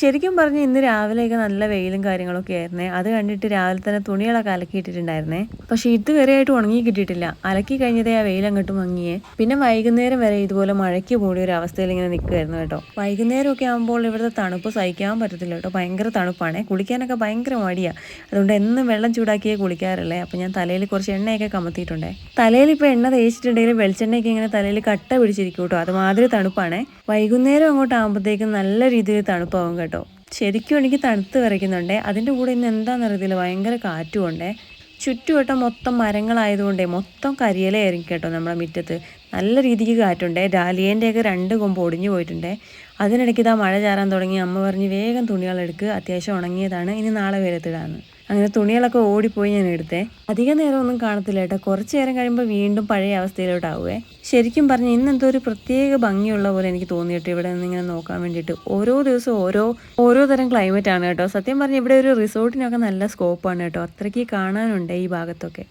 ശരിക്കും പറഞ്ഞ് ഇന്ന് രാവിലെയൊക്കെ നല്ല വെയിലും കാര്യങ്ങളൊക്കെ ആയിരുന്നേ. അത് കണ്ടിട്ട് രാവിലെ തന്നെ തുണികളൊക്കെ അലക്കിയിട്ടിട്ടുണ്ടായിരുന്നേ. പക്ഷെ ഇതുവരെയായിട്ട് ഉണങ്ങി കിട്ടിയിട്ടില്ല. അലക്കി കഴിഞ്ഞതേ ആ വെയിലങ്ങോട്ട് മങ്ങിയേ. പിന്നെ വൈകുന്നേരം വരെ ഇതുപോലെ മഴയ്ക്ക് മൂടിയ ഒരു അവസ്ഥയിൽ ഇങ്ങനെ നിൽക്കുമായിരുന്നു കേട്ടോ. വൈകുന്നേരമൊക്കെ ആകുമ്പോൾ ഇവിടുത്തെ തണുപ്പ് സഹിക്കാൻ പറ്റത്തില്ല കേട്ടോ. ഭയങ്കര തണുപ്പാണേ. കുളിക്കാനൊക്കെ ഭയങ്കര മടിയാണ്. അതുകൊണ്ട് എന്നും വെള്ളം ചൂടാക്കിയേ കുളിക്കാറില്ലേ. അപ്പോൾ ഞാൻ തലയിൽ കുറച്ച് എണ്ണയൊക്കെ കമത്തിയിട്ടുണ്ടേ. തലയിൽ ഇപ്പോൾ എണ്ണ തേച്ചിട്ടുണ്ടെങ്കിൽ വെളിച്ചെണ്ണയൊക്കെ ഇങ്ങനെ തലയിൽ കട്ട പിടിച്ചിരിക്കും കേട്ടോ. അതുമാതിരി തണുപ്പാണേ. വൈകുന്നേരം അങ്ങോട്ട് ആകുമ്പോഴത്തേക്കും നല്ല രീതിയിൽ തണുപ്പാവും കേട്ടോ. ശരിക്കും എനിക്ക് തണുത്ത് വിറയ്ക്കുന്നുണ്ടേ. അതിൻ്റെ കൂടെ ഇന്ന് എന്താണെന്നറിയത്തില്ല, ഭയങ്കര കാറ്റുമുണ്ടേ. ചുറ്റുവട്ടം മൊത്തം മരങ്ങളായതുകൊണ്ടേ മൊത്തം കരിയിലയായിരിക്കും കേട്ടോ നമ്മുടെ മുറ്റത്ത്. നല്ല രീതിക്ക് കാറ്റുണ്ടേ. ഡാലിയേൻ്റെയൊക്കെ 2 കൊമ്പ് ഒടിഞ്ഞു പോയിട്ടുണ്ടേ. അതിനിടയ്ക്ക് ഇതാ മഴ ചാറാൻ തുടങ്ങി. അമ്മ പറഞ്ഞ് വേഗം തുണികളെടുക്കുക, അത്യാവശ്യം ഉണങ്ങിയതാണ്, ഇനി നാളെ വെയിലത്തിടാമെന്ന്. അങ്ങനെ തുണികളൊക്കെ ഓടിപ്പോയി ഞാൻ എടുത്തേ. അധിക നേരമൊന്നും കാണത്തില്ല കേട്ടോ. കുറച്ച് നേരം കഴിയുമ്പോൾ വീണ്ടും പഴയ അവസ്ഥയിലോട്ടാവുമേ. ശരിക്കും പറഞ്ഞ് ഇന്നെന്തോ ഒരു പ്രത്യേക ഭംഗിയുള്ള പോലെ എനിക്ക് തോന്നി കേട്ടോ. ഇവിടെ നിന്ന് ഇങ്ങനെ നോക്കാൻ വേണ്ടിയിട്ട് ഓരോ ദിവസവും ഓരോ തരം ക്ലൈമറ്റ് ആണ് കേട്ടോ. സത്യം പറഞ്ഞാൽ ഇവിടെ ഒരു റിസോർട്ടിനൊക്കെ നല്ല സ്കോപ്പാണ് കേട്ടോ. അത്രയ്ക്ക് കാണാനുണ്ട് ഈ ഭാഗത്തൊക്കെ.